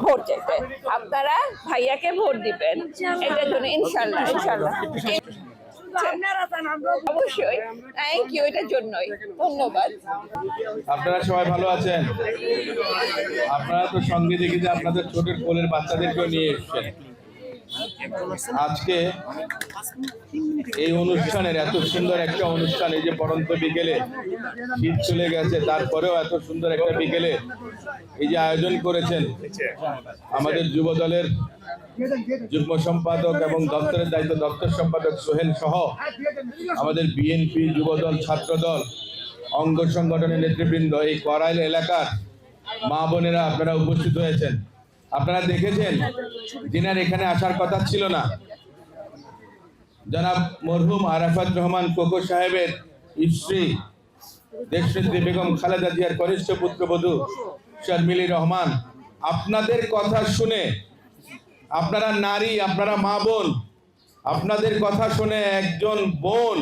Vote চাইতে। আপনারা ভাইয়াকে ভোট দিবেন এটার জন্য, ইনশাল্লাহ ইনশাল্লাহ অবশ্যই। থ্যাংক ইউ, এটার জন্যই ধন্যবাদ। আপনারা সবাই ভালো আছেন? আপনারা তো সঙ্গে দেখি যে আপনাদের ছোট কোলের বাচ্চাদেরকেও নিয়ে এসেছেন। আজকে এই অনুষ্ঠানের, এত সুন্দর একটা অনুষ্ঠান, এই যে পড়ন্ত বিকেলে, শীত চলে গেছে তারপরেও এত সুন্দর একটা বিকেলে এই যে আয়োজন করেছেন আমাদের যুব দলের যুগ্ম সম্পাদক এবং দপ্তরের দায়িত্ব দপ্তর সম্পাদক সোহেল সহ আমাদের বিএনপি, যুবদল, ছাত্রদল, অঙ্গ সংগঠনের নেতৃবৃন্দ, এই করাইল এলাকার মা বোনেরা আপনারা উপস্থিত হয়েছেন। আপনারা দেখেছেন যিনার এখানে আসার কথা ছিল না, জনাব মরহুম আরাফাত রহমান কোকো সাহেবের স্ত্রী দেশনেত্রী বেগম খালেদা জিয়ার কনিষ্ঠ পুত্রবধূ শর্মিলী রহমান, আপনাদের কথা শুনে, আপনারা নারী, আপনারা মা বোন, আপনাদের কথা শুনে একজন বোন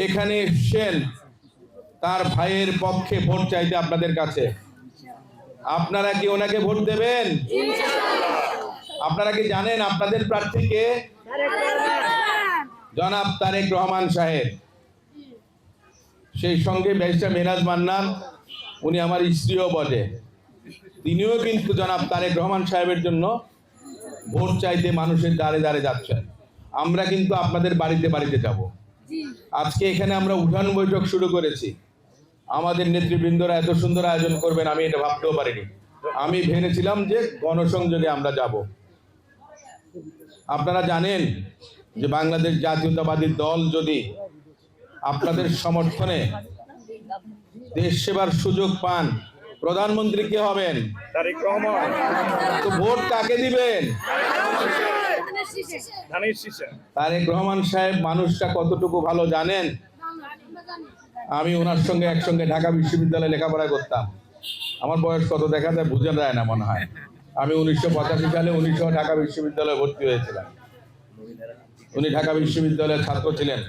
এখানে এসেছেন তার ভাইয়ের পক্ষে ভোট চাইতে আপনাদের কাছে। আপনারা কি ওনাকে ভোট দেবেন? আপনারা কি জানেন আপনাদের প্রার্থীকে? জনাব তারেক রহমান সাহেব। সেই সঙ্গে ব্যারিস্টার মেরাজ মান্নান, উনি আমার স্ত্রীও বটে, তিনিও কিন্তু জনাব তারেক রহমান সাহেবের জন্য ভোট চাইতে মানুষের দ্বারে দ্বারে যাচ্ছেন। আমরা কিন্তু আপনাদের বাড়িতে বাড়িতে যাব। আজকে এখানে আমরা উঠান বৈঠক শুরু করেছি। আমাদের নেতৃবৃন্দরা এত সুন্দর আয়োজন করবেন আমি এটা ভাবতেও পারিনি। আমি ভেবেছিলাম যে গণসংযোগে আমরা যাব। আপনারা জানেন যে বাংলাদেশ জাতীয়তাবাদী দল যদি আপনাদের সমর্থনে দেশ সেবার সুযোগ পান, প্রধানমন্ত্রী কে হবেন? তারেক রহমান। তো ভোট কাকে দিবেন? তারেক রহমান সাহেব মানুষটা কতটুকু ভালো জানেন? আমি ওনার সঙ্গে একসঙ্গে ঢাকা বিশ্ববিদ্যালয়ে লেখাপড়া করতাম। আমার বয়স কত দেখা যায় বোঝা যায় না মনে হয়। আমি 1985 সালে 1900 ঢাকা বিশ্ববিদ্যালয়ে ভর্তি হয়েছিলাম। উনি ঢাকা বিশ্ববিদ্যালয়ের ছাত্র ছিলেন,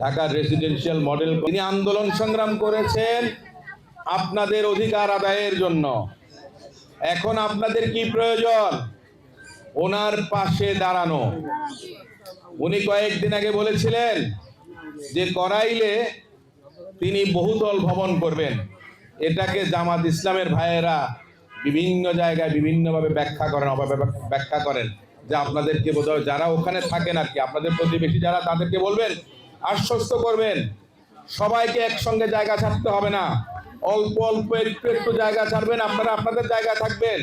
ঢাকার রেসিডেন্সিয়াল মডেল। তিনি আন্দোলন সংগ্রাম করেছেন আপনাদের অধিকার আদায়ের জন্য। এখন আপনাদের কি প্রয়োজন? ওনার পাশে দাঁড়ানো। উনি কয়েকদিন আগে বলেছিলেন যে করাইলে তিনি বহুতল ভবন করবেন। এটাকে জামাত ইসলামের ভাইয়েরা বিভিন্ন জায়গায় বিভিন্নভাবে ব্যাখ্যা করেন যে আপনাদেরকে বোধহয় যারা ওখানে থাকেন আর কি, আপনাদের প্রতিবেশী যারা, তাদেরকে বলবেন, আশ্বস্ত করবেন সবাইকে একসঙ্গে জায়গা ছাড়তে হবে না, অল্প অল্প একটু একটু জায়গা ছাড়বেন, আপনারা আপনাদের জায়গা থাকবেন,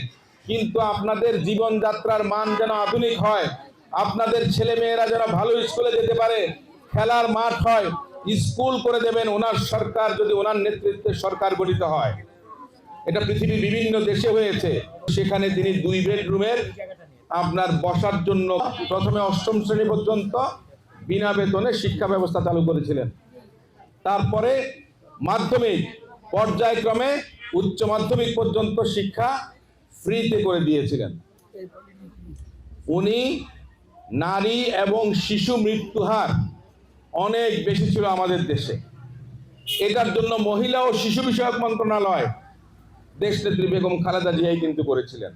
কিন্তু আপনাদের জীবনযাত্রার মান যেন আধুনিক হয়, আপনাদের ছেলে মেয়েরা যেন ভালো স্কুলে যেতে পারে, খেলার মাঠ হয়, স্কুল করে দেবেন ওনার সরকার, যদি ওনার নেতৃত্বে সরকার গঠিত হয়। এটা পৃথিবীর বিভিন্ন দেশে হয়েছে। সেখানে তিনি 2 বেডরুমের আপনার বসার জন্য প্রথমে 8ম শ্রেণী পর্যন্ত বিনা বেতনে শিক্ষা ব্যবস্থা চালু করেছিলেন। তারপরে মাধ্যমিক পর্যায়ক্রমে উচ্চ মাধ্যমিক পর্যন্ত শিক্ষা ফ্রিতে করে দিয়েছিলেন। উনি নারী এবং শিশু মৃত্যু হার অনেক বেশি ছিল আমাদের দেশে। এটার জন্য মহিলা ও শিশু বিষয়ক মন্ত্রণালয় দেশনেত্রী বেগম খালেদা জিয়াই কিন্তু করেছিলেন।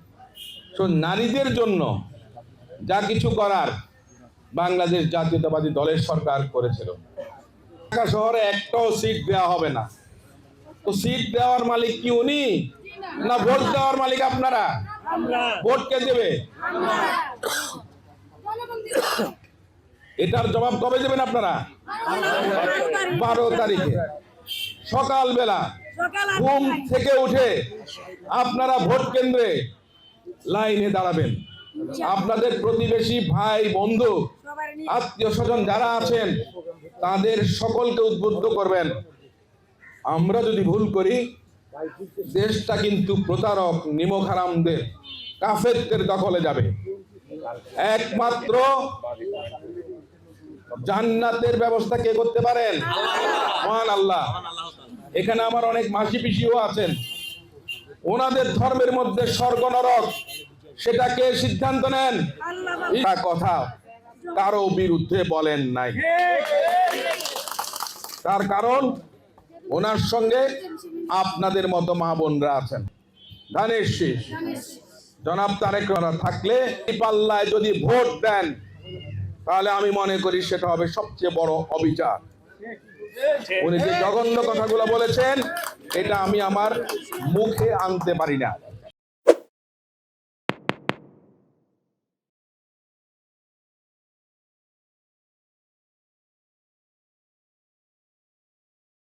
তো নারীদের জন্য যা কিছু করার বাংলাদেশ জাতীয়তাবাদী দলের সরকার করেছিল। ঢাকা শহরে একটাও সিট দেওয়া হবে না। তো সিট দেওয়ার মালিক কি উনি, না ভোট দেওয়ার মালিক আপনারা? ভোট কে দেবে? এটার জবাব কবে দেবেন আপনারা? 12 তারিখে সকালবেলা ঘুম থেকে উঠে আপনারা ভোট কেন্দ্রে লাইনে দাঁড়াবেন। আপনাদের প্রতিবেশী, ভাই, বন্ধু, আত্মীয় স্বজন যারা আছেন তাদের সকলকে উদ্বুদ্ধ করবেন। আমরা যদি ভুল করি দেশটা কিন্তু প্রতারক, নিমক হারামদের, কাফেরদের দখলে যাবে। একমাত্র জান্নাতের ব্যবস্থা কে করতে পারেন? মহান আল্লাহ। এখানে আমার অনেক মাসি পিসিও আছেন, ওনাদের ধর্মের মধ্যে স্বর্গ নরক সেটা কে সিদ্ধান্ত নেন? এটা কথা কারো বিরুদ্ধে বলেন নাই। তার কারণ ওনার সঙ্গে আপনাদের মতো মা বোনরা আছেন। ধানের শীষ জনাব তারেক রহমান থাকলে এই পাল্লায় যদি ভোট দেন তাহলে আমি মনে করি সেটা হবে সবচেয়ে বড় অবিচার। উনি যে জঘন্য কথাগুলো বলেছেন এটা আমি আমার মুখে আনতে পারি না।